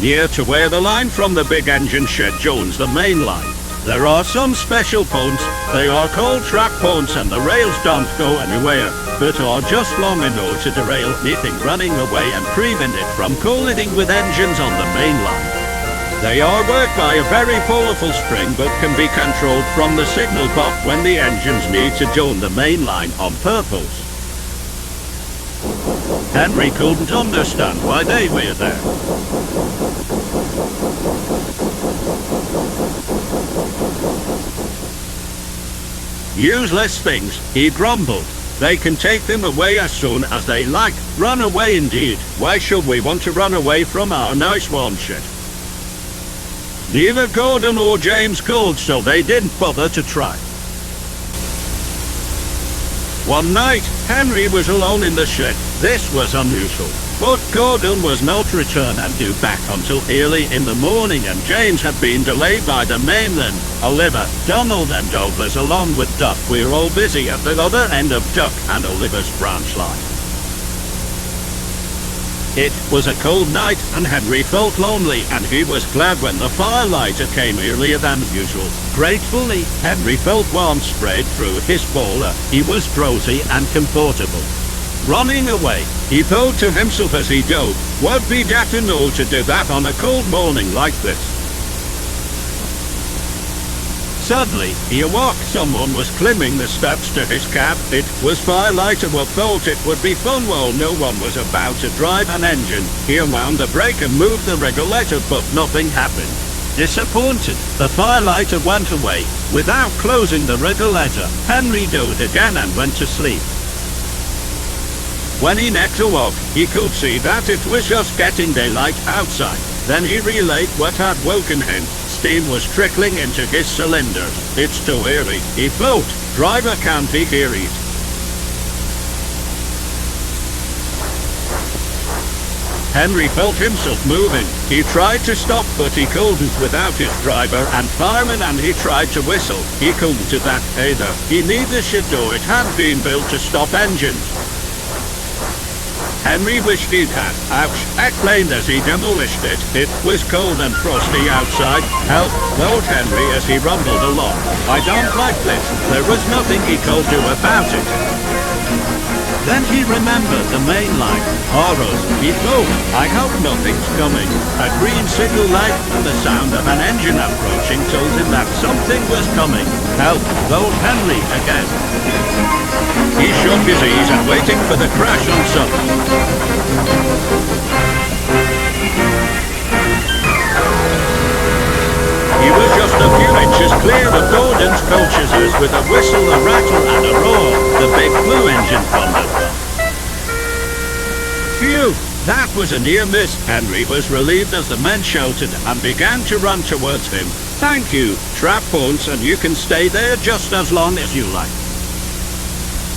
Near to where the line from the big engine shed joins the main line, there are some special points. They are called track points, and the rails don't go anywhere, but are just long enough to derail anything running away and prevent it from colliding with engines on the main line. They are worked by a very powerful spring, but can be controlled from the signal box when the engines need to join the main line on purpose. Henry couldn't understand why they were there. Useless things, he grumbled. They can take them away as soon as they like. Run away indeed. Why should we want to run away from our nice warm shed? Neither Gordon or James could, so they didn't bother to try. One night, Henry was alone in the shed. This was unusual. But Gordon was not to return and due back until early in the morning, and James had been delayed by the mainland. Oliver, Donald and Douglas, along with Duck, were all busy at the other end of Duck and Oliver's branch line. It was a cold night, and Henry felt lonely, and he was glad when the firelighter came earlier than usual. Gratefully, Henry felt warmth spread through his bowler. He was drowsy and comfortable. Running away, he thought to himself as he dove, what be that to know to do that on a cold morning like this? Suddenly, he awoke. Someone was climbing the steps to his cab. It was Firelighter who thought it would be fun while no one was about to drive an engine. He unwound the brake and moved the regulator, but nothing happened. Disappointed, the Firelighter went away. Without closing the regulator, Henry dozed again and went to sleep. When he next awoke, he could see that it was just getting daylight outside. Then he realized what had woken him. Steam was trickling into his cylinders. It's too early. He thought. Driver can't be here yet. Henry felt himself moving. He tried to stop, but he couldn't without his driver and fireman, and he tried to whistle. He couldn't do that either. He neither should do it. Had been built to stop engines. Henry wished he'd had. Ouch, exclaimed as he demolished it. It was cold and frosty outside. Help, thought Henry as he rumbled along. I don't like this. There was nothing he could do about it. Then he remembered the main line. Horrors, he thought. I hope nothing's coming. A green signal light and the sound of an engine approaching told him that something was coming. Help, thought Henry again. He shook his ears and waiting for the crash on something. He was just a few inches clear of Gordon's coaches as with a whistle, a rattle and a roar, the big blue engine thundered. Phew! That was a near miss. Henry was relieved as the men shouted and began to run towards him. Thank you, trap points, and you can stay there just as long as you like.